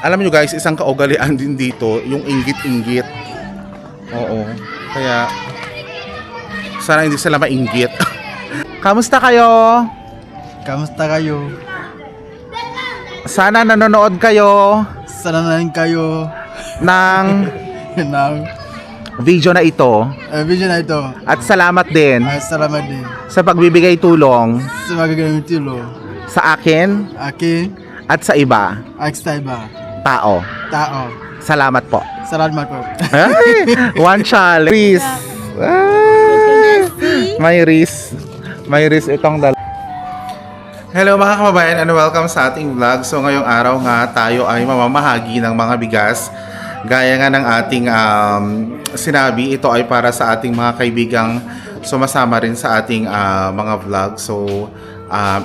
Alam nyo guys, isang kaugalian din dito, yung inggit-inggit. Oo. Kaya, sana hindi sila mainggit. Kamusta kayo? Kamusta kayo? Sana nanonood kayo Sana na rin kayo ng ng video na ito. video na ito. At salamat din Ay, salamat din sa pagbibigay tulong sa magagamit tulo. sa akin Akin, at sa iba Akstaiba, tao. tao. Salamat po. Salamat po. Ay, one challenge. Riz. Ay, may riz itong Hello mga kababayan and welcome sa ating vlog. So ngayong araw nga tayo ay mamamahagi ng mga bigas. Gaya nga ng ating sinabi, ito ay para sa ating mga kaibigang sumasama rin sa ating mga vlog. So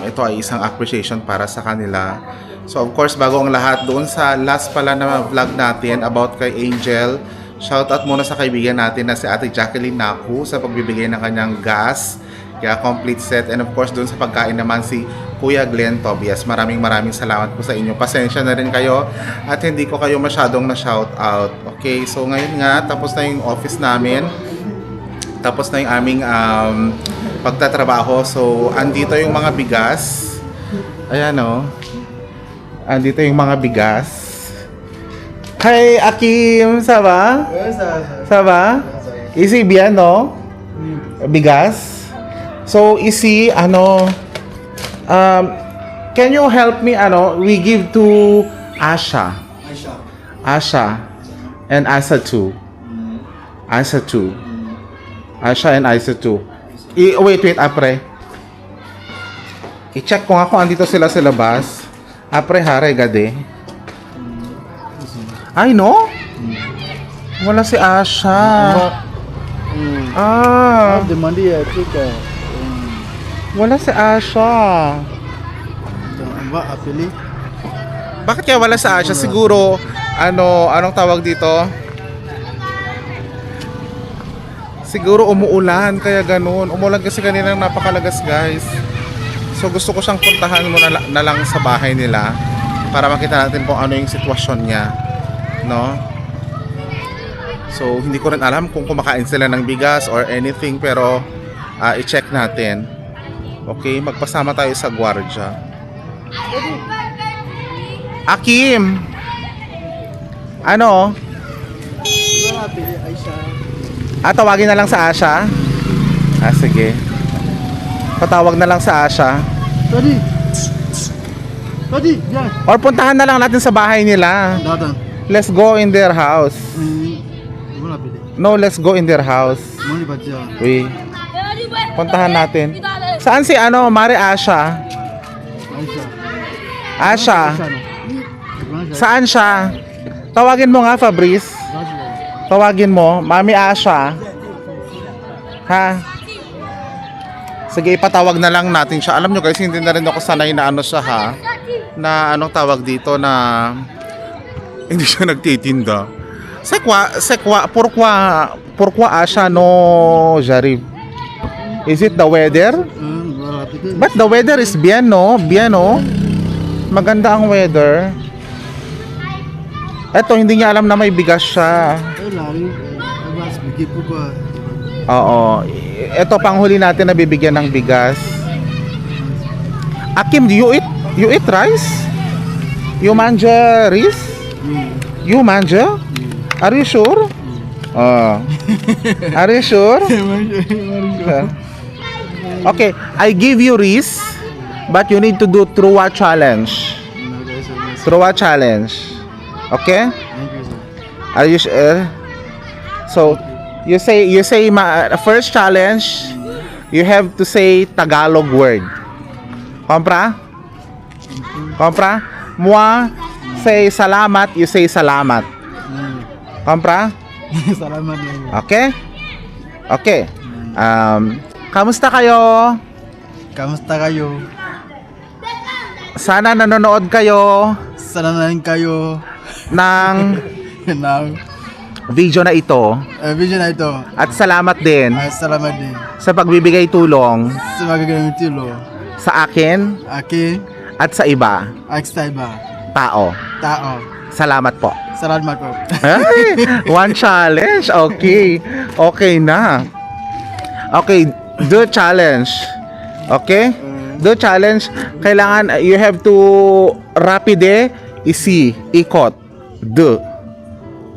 ito ay isang appreciation para sa kanila. So of course, bago ang lahat, doon sa last pala na vlog natin about kay Angel, shoutout muna sa kaibigan natin na si Ate Jacqueline Naku sa pagbibigay ng kanyang gas. Kaya complete set. And of course, doon sa pagkain naman si Kuya Glenn Tobias. Maraming salamat po sa inyo. Pasensya na rin kayo at hindi ko kayo masyadong na-shoutout. Okay, so ngayon nga, tapos na yung office namin. Tapos na yung aming pagtatrabaho. So, andito yung mga bigas. Ayan o. Andito yung mga bigas. Hi, Akim! Saba? Saba? Easy bien, no? Bigas? So, isi, can you help me, we give to Asha. Asha. And Asa too. Asa too. Asha and Asa too. Wait, apre. I-check ko nga kung andito sila sa labas. Apre, hare, gade. Ay, no? Wala si Asha. Demandi ya, chika. Wala si Asha. Ba, apili? Bakit kaya wala si Asha? Siguro, anong tawag dito? Siguro umuulan, kaya ganun. Umuulan kasi kanina napakalagas, guys. So gusto ko siyang puntahan mo na lang sa bahay nila para makita natin kung ano yung sitwasyon niya, no? So hindi ko rin alam kung kumakain sila ng bigas or anything, pero i-check natin. Okay, magpasama tayo sa gwardya. Akim! Ano? Tawagin na lang sa Asha? Sige. Patawag na lang sa Asha. Tadi, yan. Or puntahan na lang natin sa bahay nila. Datang. Let's go in their house. Wala pili. No, let's go in their house. Mali baca. Uy. Puntahan natin. Saan si Mare Asha? Asha. Saan siya? Tawagin mo nga, Fabrice. Tawagin mo, Mami Asha. Ha? Sige, ipatawag na lang natin siya. Alam nyo guys, hindi na rin ako sanay na siya ha. Na anong tawag dito na hindi siya nagtitinda. Pourquoi Asha no Jarib? Is it the weather? But the weather is bien, no? Bien, no? Maganda ang weather. Eto, hindi niya alam na may bigas siya. Oo. Ito panghuli natin na bibigyan ng bigas. Akim, do you eat rice? You manja rice? You manja? Are you sure? Are you sure? Okay, I give you rice, but you need to do through a challenge. Through a challenge. Okay? Are you sure? So, you say first challenge, you have to say Tagalog word. Kompra? Kompra? Moi say salamat, you say salamat. Kompra? Salamat lang. Okay? Okay. Kamusta kayo? Kamusta kayo? Sana nanonood kayo Sana na rin kayo ng ng video na ito. Video na ito. At salamat din Ay, salamat din sa pagbibigay tulong sa magagamit tulo. sa akin Akin, at sa iba Akstaiba, tao. tao. Salamat po. Salamat po. Ay, one challenge. Okay. Okay na. Okay, do challenge. Okay? Do challenge. Kailangan, you have to rapide, ikot. Do.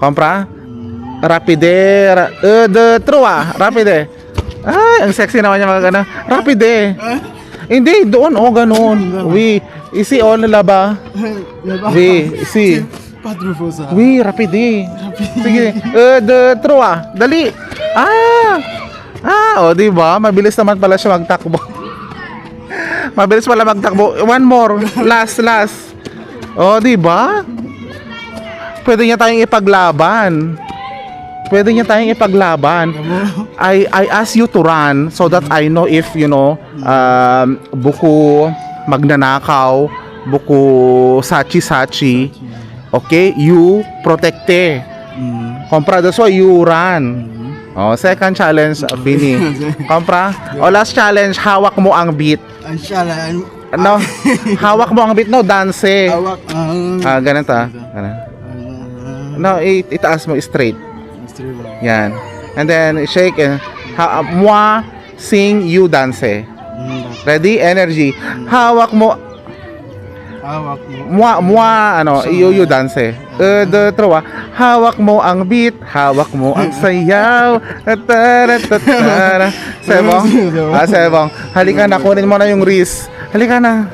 Kompra? Rapide, rapide. Ay, ang sexy naman yung mga gana. Rapide. Hindi, doon, ganun. Lalaba. Si. Padre Fosa. Rapide. Sige. Dali. Diba? Mabilis naman pala siya magtakbo. Mabilis pala magtakbo. One more. Last. Diba? Pwede niya tayong ipaglaban. I ask you to run so that I know if, buku magnanakaw, buku sachi. Okay? You protecte. Kompra, that's why you run. Second challenge, Bini. Kompra. Last challenge, hawak mo ang beat. Inshallah. Hawak mo ang beat, dance. Hawak. Ganito. Itaas mo straight. Yan. And then shake and moi sing you dance. Ready? Energy. Hawak mo. You dance. Hawak mo ang beat, hawak mo ang sayaw. Sebong. Sebong. Halika na, kunin mo na yung wrist. Halika na.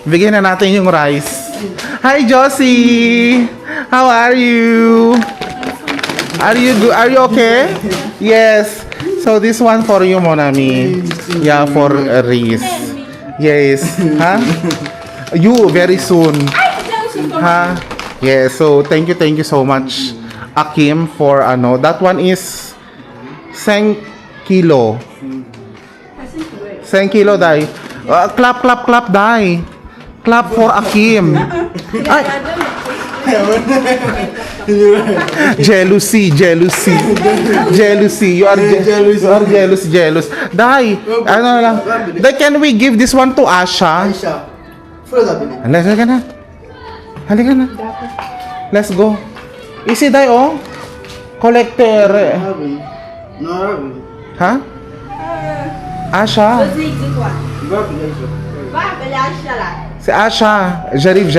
Bigyan na natin yung rice. Hi Josie. How are you? Are you good? Are you okay? Yes. So this one for you, Monami. Yeah, for Reese. Yes. Huh? You very soon. Huh? Yes. So thank you so much, Akim, for that one is 10 kilo. 10 kilo, dai. Clap, dai. Clap for Akim. Ay. Jealousy. You are jealous. Dai, lang. Dai, can we give this one to Asha? Halika na. Let's go. Easy, Dai, Collector. Ha? Asha. Si Asha. Jarif.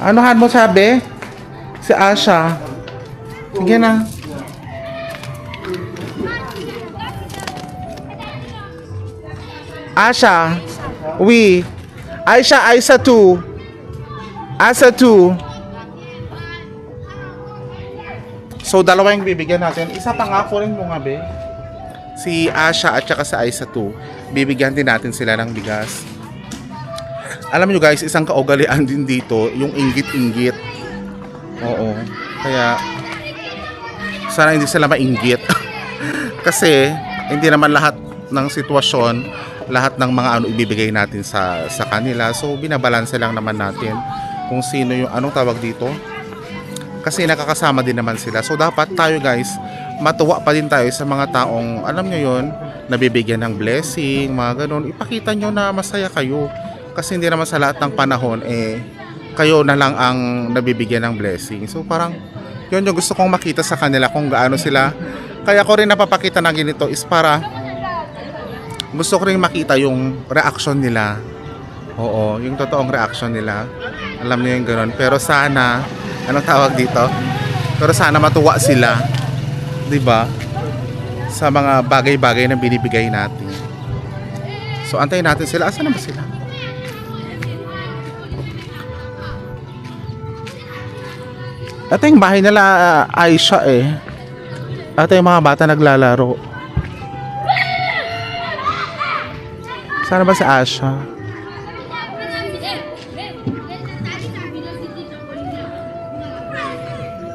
Anohan mo sabi? Si Asha. Sige na. Asha. Aisha 2. Asa 2. So, dalawa yung bibigyan natin. Isa pa nga, kunin mo nga, be. Si Asha at saka si Aisa 2. Bibigyan din natin sila ng bigas. Alam nyo guys, isang kaugalian din dito, yung inggit-inggit. Oo. Kaya, sana hindi sila mainggit. Kasi, hindi naman lahat ng sitwasyon, lahat ng mga ibibigay natin sa kanila. So, binabalanse lang naman natin kung sino yung, anong tawag dito? Kasi nakakasama din naman sila. So, dapat tayo guys, matuwa pa din tayo sa mga taong, alam nyo yun, nabibigyan ng blessing, mga ganun. Ipakita nyo na masaya kayo. Kasi hindi naman sa lahat ng panahon kayo na lang ang nabibigyan ng blessing. So parang yun yung gusto kong makita sa kanila kung gaano sila. Kaya ko rin napapakita na ganito is para gusto ko rin makita yung reaction nila. Oo, yung totoong reaction nila. Alam niyo yung gano'n. Pero sana, anong tawag dito? Pero sana matuwa sila. 'Di ba? Sa mga bagay-bagay na binibigay natin. So antayin natin sila. Asan na ba sila? Ito yung bahay nila Aisha Ito yung mga bata naglalaro. Sana ba si Aisha?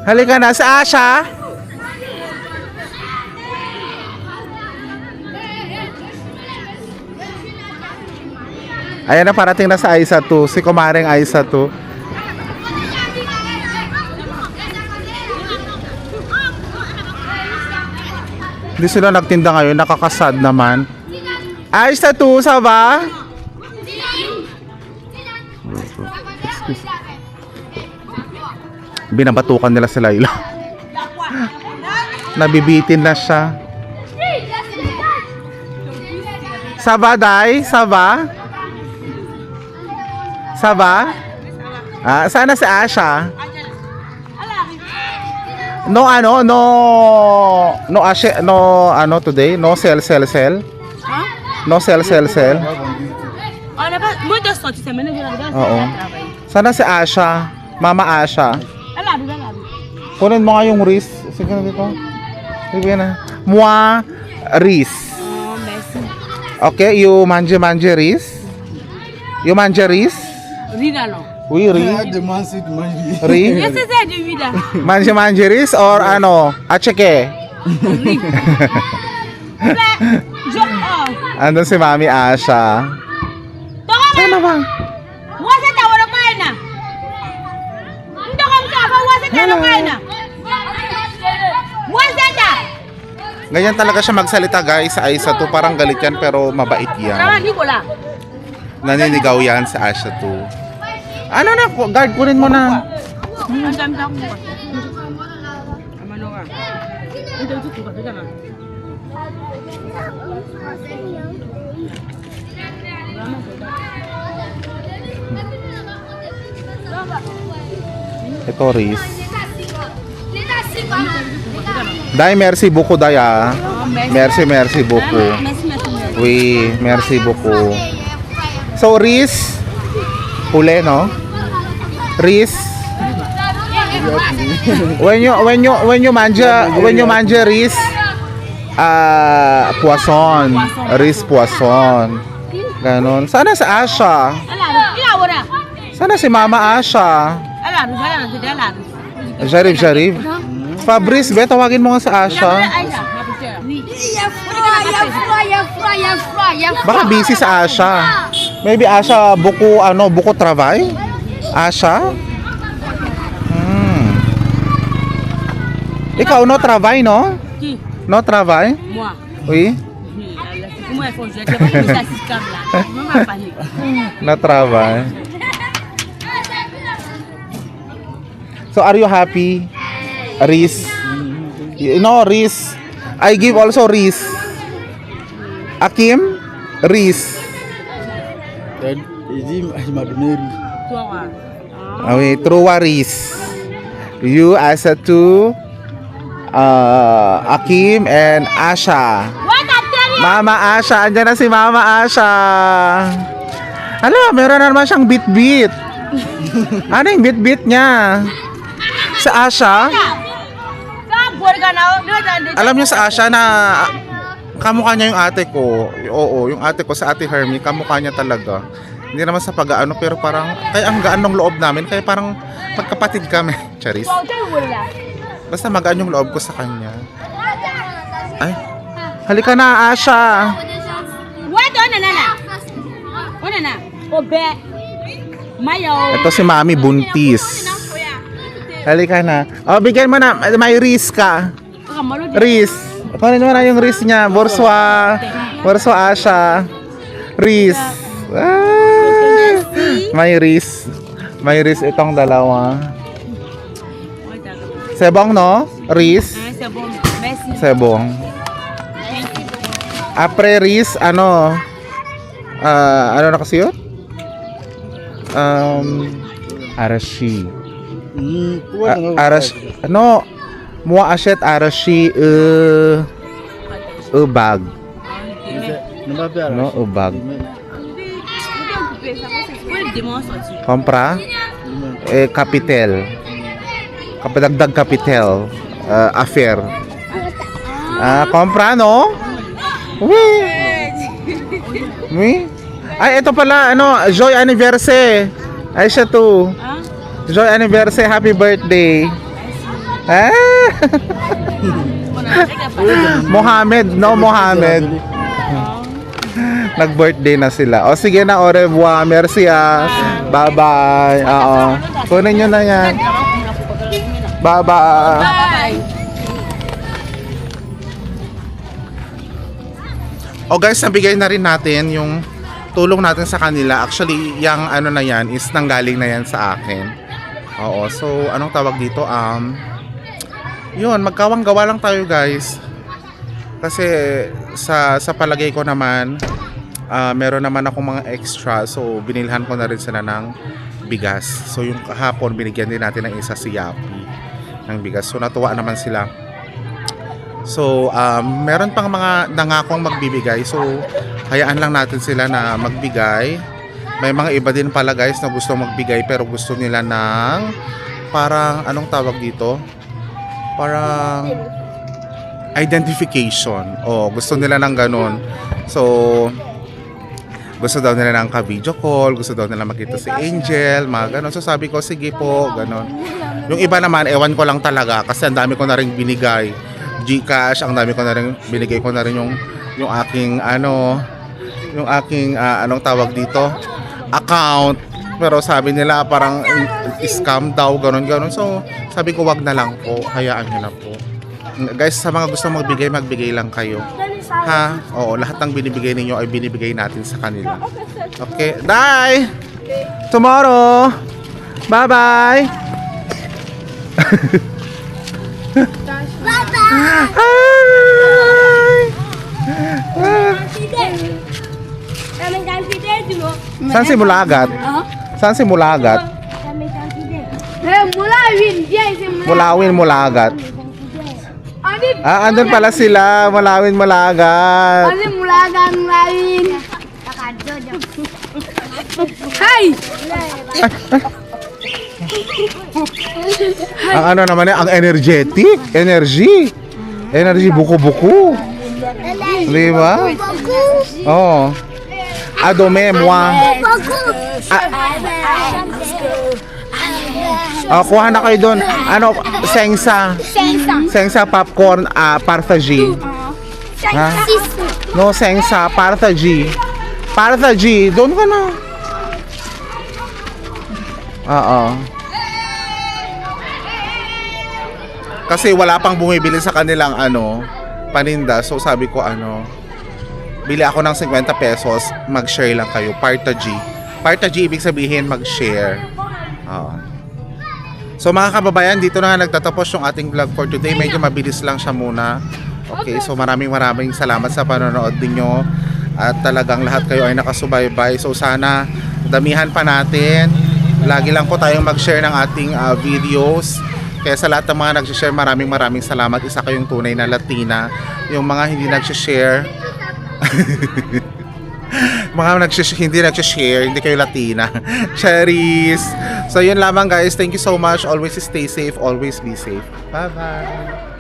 Halika na, si Aisha! Ayan na, parating na sa Aisa 2. Si Kumaring Aisa 2. Hindi sila nagtinda ngayon, nakakasad naman. Aisa 2, saba? Excuse. Binabatukan nila si Layla. Nabibitin na siya. Saba, Day? Saba? Saba? Ah, sana si Asha. No today. No sell. No sell. Oo. Sana si Asha. Mama Asha. Kunin mo nga yung wrist. Sige na dito. Sige na. Moi wrist. Okay, you manje wrist. You manje wrist? Oui, ri. Demande money. Ri. Manje wrist or ano? Acheke. Andun si Mami Asha. Sana ba? Ganyan talaga siya magsalita guys sa Aisha to. Parang galit yan pero mabait yan. Naninigaw yan sa Asha to. Ano na? Guard, kunin mo na. Ito Riz. Day, merci beaucoup Daya. Merci beaucoup. Oui, merci beaucoup. So Riz, huli no? Riz. When you manje Riz, poisson. Riz poisson. Ganon. Sana si Asha. Sana si Mama Asha. Jarib. Fabrice, be, tawagin mo nga sa Asha. Baka busy sa Asha. Maybe Asha buko travay? Asha? Ikaw no travay, no? No travay? Oui. No travay. So are you happy? Riz. You know Riz. I give also Riz. Akim, Riz. Then, is imaginary. Okay, true Riz. You as a two, Akim and Asha. Mama Asha, andyan na si Mama Asha. Ano, meron na naman siyang bit-bit. Ano yung bit-bit niya? Sa Asha? Alam niyo sa Asha na kamukha niya yung ate ko. Oo, yung ate ko sa Ate Hermie, kamukha niya talaga. Hindi naman sa pag-aano pero parang kaya ang gaan ng loob namin, kaya parang magkapatid kami. Charis. Basta magaan yung loob ko sa kanya. Ay, halika na Asha. Ito si Mami buntis. Halika na. Oh, bigyan mo na. May Riz ka. Riz. Kunin mo na yung Riz niya. Borswa Asha. Riz. Ah, may Riz. May Riz itong dalawa. Sebong, no? Riz. Sebong. Apre Riz, ano na kasi yun? Arashi. Ano? Mua achet arashi bag. No, bag. Compra? Capital. Kapadagdag capital. Affair. Compra, no? Uy. Ay, ito pala, Joy Anniversary. Ay, siya to. Joy Anniversary, happy birthday. Mohammed, no Mohammed. Nag-birthday na sila. O sige na, au revoir. Merci Bye-bye. Oo. Kunin nyo na yan. Bye-bye. O guys, nabigay na rin natin yung tulong natin sa kanila. Actually, yung ano na yan is nanggaling na yan sa akin. Oo, so anong tawag dito? Yun, magkawang-gawa lang tayo guys. Kasi sa palagay ko naman, meron naman akong mga extra. So binilhan ko na rin sila ng bigas. So yung kahapon, binigyan din natin ng isa si Yapi ng bigas. So natuwa naman sila. So meron pang mga nangakong magbibigay. So hayaan lang natin sila na magbigay. May mga iba din pala guys na gusto magbigay pero gusto nila ng parang anong tawag dito? Parang identification. Gusto nila ng ganun. So gusto daw nila ng ka-video call, gusto daw nila makita si Angel, mga ganun. So sabi ko, sige po, ganun. Yung iba naman, ewan ko lang talaga kasi ang dami ko na rin binigay. GCash, ang dami ko na rin binigay ko na rin yung aking anong tawag dito? Account. Pero sabi nila parang scam daw, ganun. So sabi ko, wag na lang po, hayaan nyo na po. Guys, sa mga gusto magbigay lang kayo. Ha? Oo, lahat ng binibigay ninyo ay binibigay natin sa kanila. Okay, bye! Tomorrow! Bye-bye! Saan si Mulagat? Saan si Mulagat? Mulawin, Mulagat. Andun pala sila. Mulawin, Mulagat. Hai! Ang ano naman ang energetic. Energy buko-buko. Di ba? Oo. Adome moi. Kuha na kayo doon. Ano, Sengsa popcorn, Parthaji. Ha? No, Sengsa, Parthaji. Parthaji, doon ka na. Oo. Kasi wala pang bumibili sa kanilang paninda. So sabi ko bili ako ng 50 pesos, mag-share lang kayo. Parthaji. Parthaji ibig sabihin mag-share. Oo. So mga kababayan, dito na nga nagtatapos yung ating vlog for today. Medyo mabilis lang siya muna. Okay, so maraming salamat sa panonood ninyo. At talagang lahat kayo ay nakasubaybay. So sana damihan pa natin. Lagi lang po tayong mag-share ng ating videos. Kaya sa lahat ng mga nag-share, maraming salamat. Isa kayong tunay na Latina. Yung mga hindi nag-share, hindi nag-share, hindi kayo Latina. Cherries. So yun lamang guys. Thank you so much. Always stay safe. Always be safe. Bye-bye.